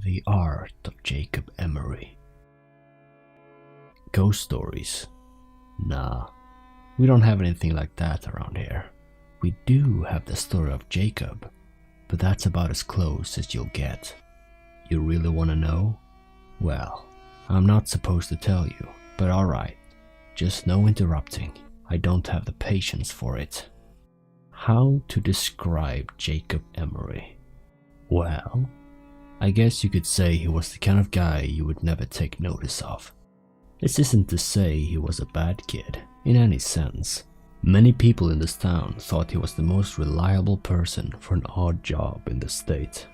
The Art of Jacob Emory. Ghost stories? Nah, we don't have anything like that around here. We do have the story of Jacob, but that's about as close as you'll get. You really want to know? Well, I'm not supposed to tell you, but alright, just no interrupting. I don't have the patience for it. How to describe Jacob Emory? Well, I guess you could say he was the kind of guy you would never take notice of. This isn't to say he was a bad kid, in any sense. Many people in this town thought he was the most reliable person for an odd job in the state.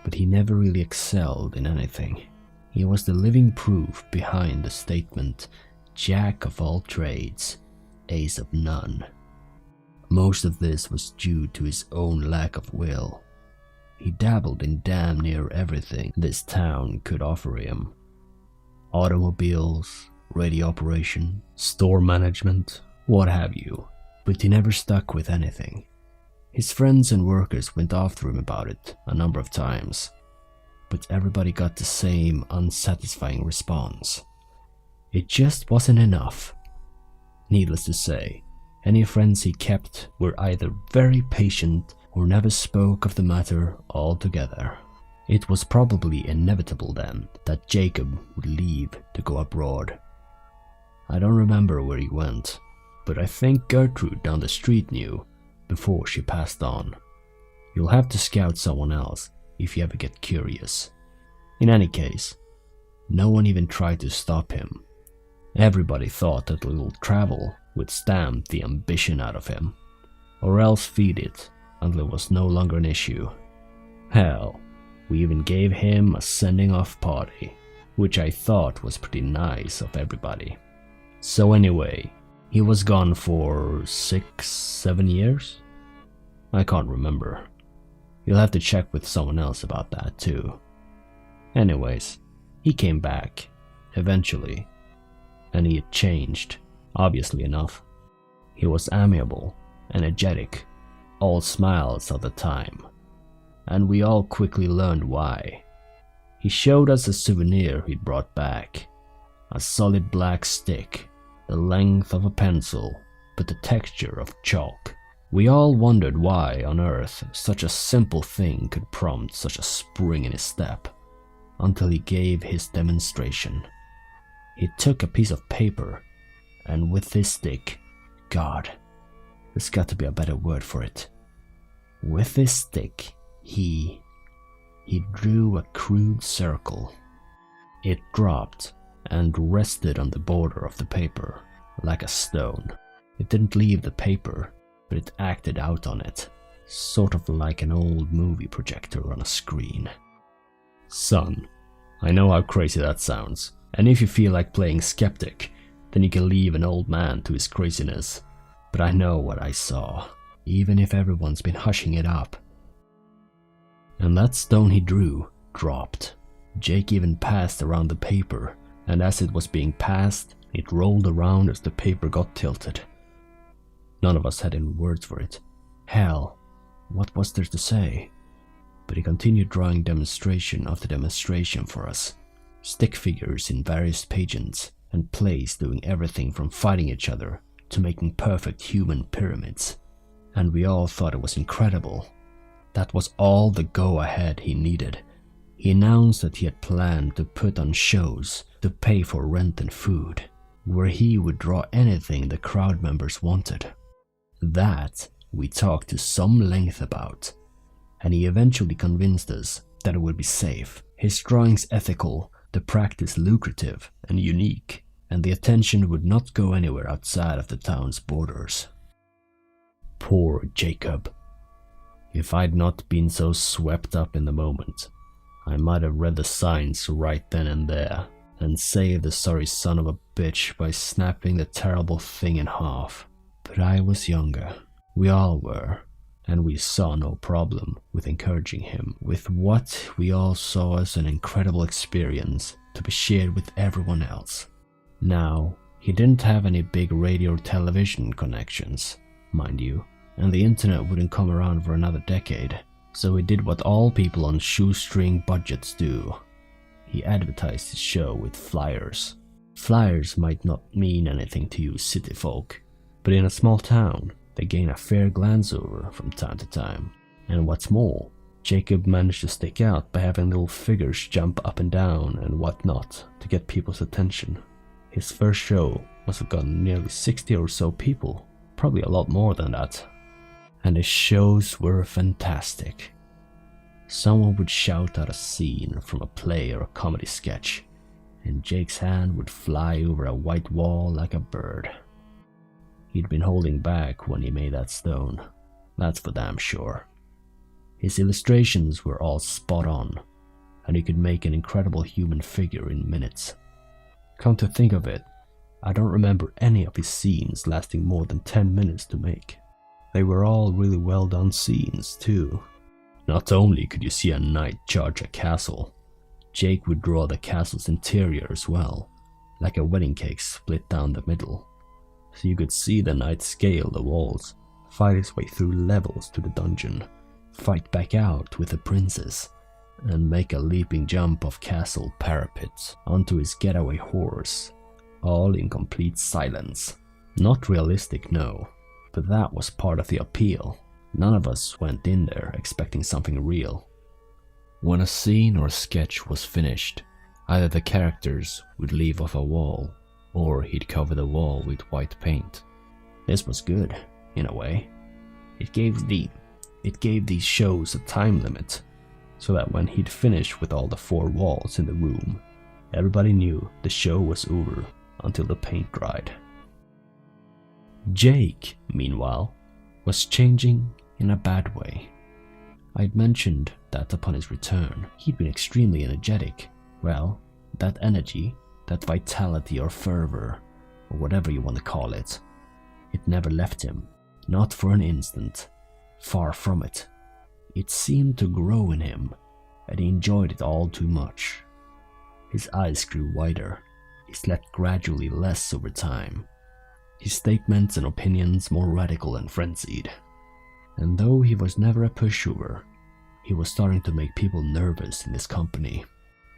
But he never really excelled in anything. He was the living proof behind the statement, Jack of all trades, ace of none. Most of this was due to his own lack of will. He dabbled in damn near everything this town could offer him. Automobiles, radio operation, store management, what have you, but he never stuck with anything. His friends and workers went after him about it a number of times, but everybody got the same unsatisfying response. It just wasn't enough. Needless to say, any friends he kept were either very patient or never spoke of the matter altogether. It was probably inevitable then that Jacob would leave to go abroad. I don't remember where he went, but I think Gertrude down the street knew before she passed on. You'll have to scout someone else if you ever get curious. In any case, no one even tried to stop him. Everybody thought that a little travel would stamp the ambition out of him, or else feed it until it was no longer an issue. Hell, we even gave him a sending off party, which I thought was pretty nice of everybody. So anyway, he was gone for 6-7 years? I can't remember. You'll have to check with someone else about that too. Anyways, he came back, eventually, and he had changed, obviously enough. He was amiable, energetic, all smiles all the time, and we all quickly learned why. He showed us a souvenir he'd brought back, a solid black stick, the length of a pencil, but the texture of chalk. We all wondered why on earth such a simple thing could prompt such a spring in his step, until he gave his demonstration. He took a piece of paper, and with his stick, God, there's got to be a better word for it. With his stick, he drew a crude circle. It dropped and rested on the border of the paper, like a stone. It didn't leave the paper, but it acted out on it, sort of like an old movie projector on a screen. Son, I know how crazy that sounds, and if you feel like playing skeptic, then you can leave an old man to his craziness. But I know what I saw, even if everyone's been hushing it up. And that stone he drew dropped. Jake even passed around the paper, and as it was being passed, it rolled around as the paper got tilted. None of us had any words for it. Hell, what was there to say? But he continued drawing demonstration after demonstration for us. Stick figures in various pageants, and plays doing everything from fighting each other to making perfect human pyramids. And we all thought it was incredible. That was all the go-ahead he needed. He announced that he had planned to put on shows to pay for rent and food, where he would draw anything the crowd members wanted. That we talked to some length about, and he eventually convinced us that it would be safe, his drawings ethical, the practice lucrative and unique, and the attention would not go anywhere outside of the town's borders. Poor Jacob. If I'd not been so swept up in the moment, I might have read the signs right then and there, and saved the sorry son of a bitch by snapping the terrible thing in half. But I was younger. We all were, and we saw no problem with encouraging him with what we all saw as an incredible experience to be shared with everyone else. Now, he didn't have any big radio or television connections, mind you, and the internet wouldn't come around for another decade, so he did what all people on shoestring budgets do. he advertised his show with flyers. Flyers might not mean anything to you city folk, but in a small town, they gain a fair glance over from time to time. And what's more, Jacob managed to stick out by having little figures jump up and down and whatnot to get people's attention. His first show must have gotten nearly 60 or so people, probably a lot more than that. And his shows were fantastic. Someone would shout out a scene from a play or a comedy sketch, and Jake's hand would fly over a white wall like a bird. He'd been holding back when he made that stone, that's for damn sure. His illustrations were all spot on, and he could make an incredible human figure in minutes. Come to think of it, I don't remember any of his scenes lasting more than 10 minutes to make. They were all really well done scenes too. Not only could you see a knight charge a castle, Jake would draw the castle's interior as well, like a wedding cake split down the middle, so you could see the knight scale the walls, fight his way through levels to the dungeon, fight back out with the princess, and make a leaping jump off castle parapets onto his getaway horse, all in complete silence. Not realistic, no, but that was part of the appeal. None of us went in there expecting something real. When a scene or sketch was finished, either the characters would leave off a wall, or he'd cover the wall with white paint. This was good, in a way. It gave these shows a time limit, so that when he'd finished with all the 4 walls in the room, everybody knew the show was over until the paint dried. Jake, meanwhile, was changing in a bad way. I'd mentioned that upon his return, he'd been extremely energetic. Well, that energy, that vitality or fervor, or whatever you want to call it, it never left him, not for an instant. Far from it. It seemed to grow in him, and he enjoyed it all too much. His eyes grew wider, he slept gradually less over time, his statements and opinions more radical and frenzied. And though he was never a pushover, he was starting to make people nervous in his company.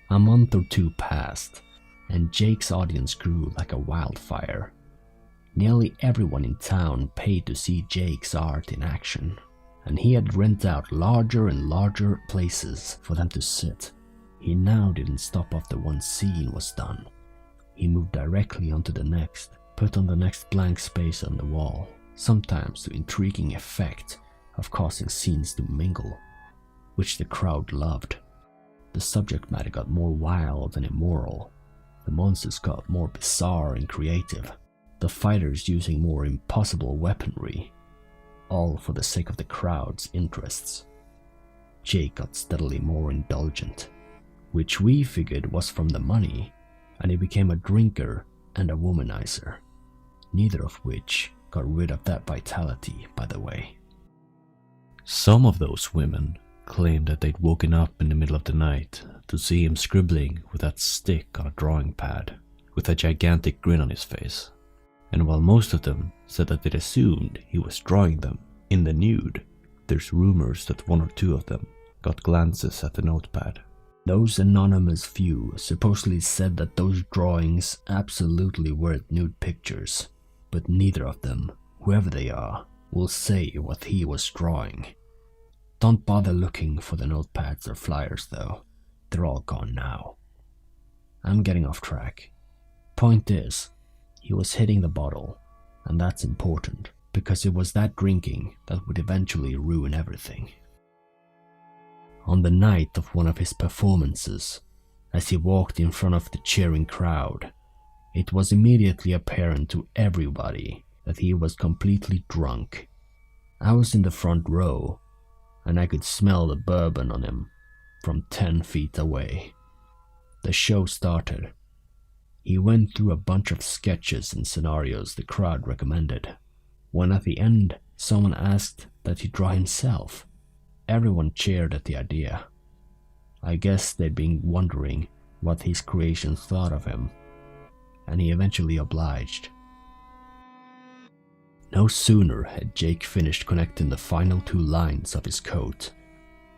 A month or 2 passed, and Jake's audience grew like a wildfire. Nearly everyone in town paid to see Jake's art in action, and he had rented out larger and larger places for them to sit. He now didn't stop after one scene was done. He moved directly onto the next, put on the next blank space on the wall, sometimes to intriguing effect of causing scenes to mingle, which the crowd loved. The subject matter got more wild and immoral, the monsters got more bizarre and creative, the fighters using more impossible weaponry, all for the sake of the crowd's interests. Jake got steadily more indulgent, which we figured was from the money, and he became a drinker and a womanizer, neither of which got rid of that vitality, by the way. Some of those women claimed that they'd woken up in the middle of the night to see him scribbling with that stick on a drawing pad, with a gigantic grin on his face. And while most of them said that they'd assumed he was drawing them in the nude, there's rumors that 1 or 2 of them got glances at the notepad. Those anonymous few supposedly said that those drawings absolutely weren't nude pictures, but neither of them, whoever they are, will say what he was drawing. Don't bother looking for the notepads or flyers though, they're all gone now. I'm getting off track. Point is, he was hitting the bottle, and that's important, because it was that drinking that would eventually ruin everything. On the night of one of his performances, as he walked in front of the cheering crowd, it was immediately apparent to everybody that he was completely drunk. I was in the front row, and I could smell the bourbon on him from 10 feet away. The show started. He went through a bunch of sketches and scenarios the crowd recommended. When at the end, someone asked that he draw himself, everyone cheered at the idea. I guess they'd been wondering what his creations thought of him, and he eventually obliged. No sooner had Jake finished connecting the final 2 lines of his coat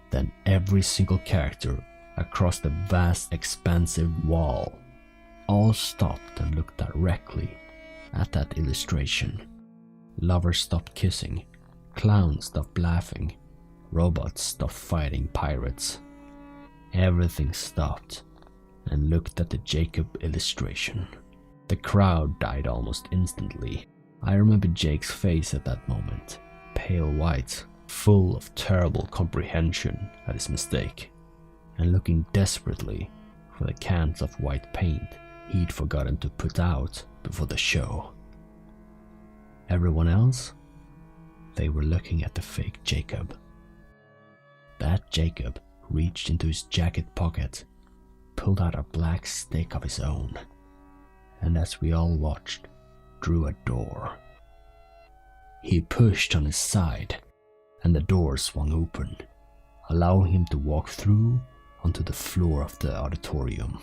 than every single character across the vast expansive wall. All stopped and looked directly at that illustration. Lovers stopped kissing, clowns stopped laughing, robots stopped fighting pirates. Everything stopped and looked at the Jacob illustration. The crowd died almost instantly. I remember Jake's face at that moment, pale white, full of terrible comprehension at his mistake, and looking desperately for the cans of white paint he'd forgotten to put out before the show. Everyone else? They were looking at the fake Jacob. That Jacob reached into his jacket pocket, pulled out a black stick of his own, and as we all watched, drew a door. He pushed on his side, and the door swung open, allowing him to walk through onto the floor of the auditorium.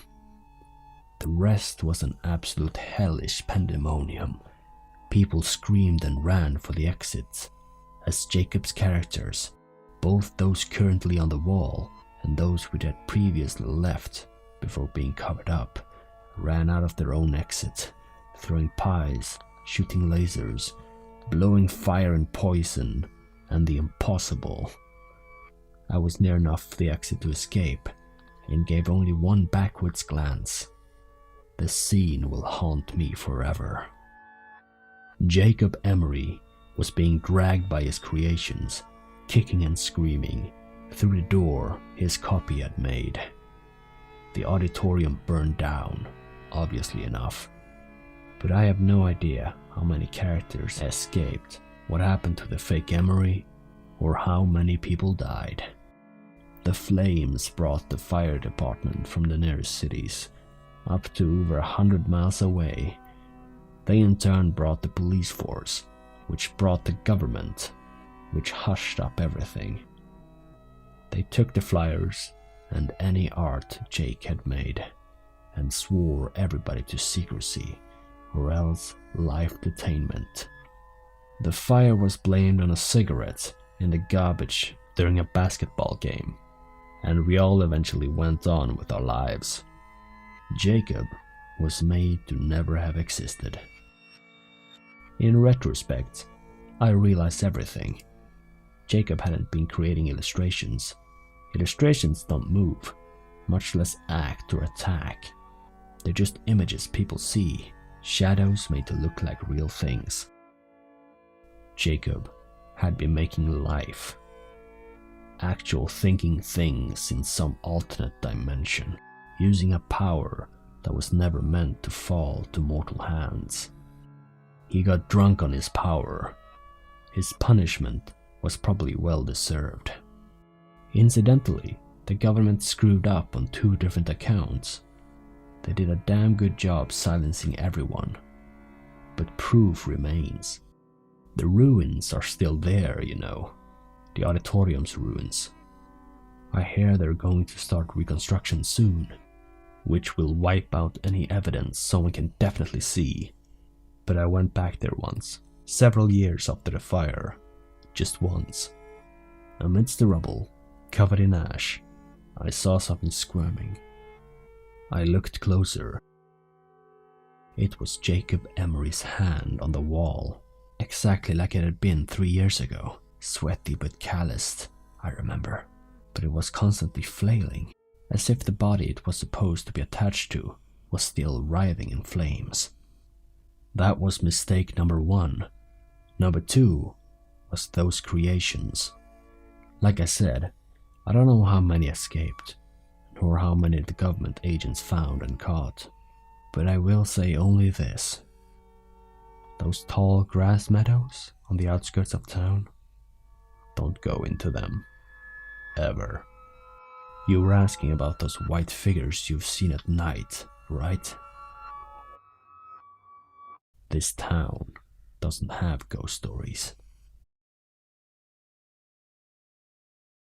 The rest was an absolute hellish pandemonium. People screamed and ran for the exits, as Jacob's characters, both those currently on the wall and those which had previously left before being covered up, ran out of their own exit, throwing pies, shooting lasers, blowing fire and poison, and the impossible. I was near enough the exit to escape, and gave only one backwards glance. The scene will haunt me forever. Jacob Emory was being dragged by his creations, kicking and screaming, through the door his copy had made. The auditorium burned down, obviously enough, but I have no idea how many characters escaped, what happened to the fake Emory, or how many people died. The flames brought the fire department from the nearest cities, up to over 100 miles away. They in turn brought the police force, which brought the government, which hushed up everything. They took the flyers and any art Jake had made, and swore everybody to secrecy, or else life detainment. The fire was blamed on a cigarette in the garbage during a basketball game, and we all eventually went on with our lives. Jacob was made to never have existed. In retrospect, I realized everything. Jacob hadn't been creating illustrations. Illustrations don't move, much less act or attack. They're just images people see, shadows made to look like real things. Jacob had been making life, actual thinking things in some alternate dimension, using a power that was never meant to fall to mortal hands. He got drunk on his power. His punishment was probably well deserved. Incidentally, the government screwed up on 2 different accounts. They did a damn good job silencing everyone, but proof remains. The ruins are still there, you know, the auditorium's ruins. I hear they're going to start reconstruction soon, which will wipe out any evidence someone can definitely see. But I went back there once, several years after the fire, just once. Amidst the rubble, covered in ash, I saw something squirming. I looked closer. It was Jacob Emory's hand on the wall, exactly like it had been 3 years ago. Sweaty but calloused, I remember, but it was constantly flailing, as if the body it was supposed to be attached to was still writhing in flames. That was mistake number 1. Number 2 was those creations. Like I said, I don't know how many escaped, nor how many the government agents found and caught, but I will say only this. Those tall grass meadows on the outskirts of town, don't go into them. Ever. You were asking about those white figures you've seen at night, right? This town doesn't have ghost stories.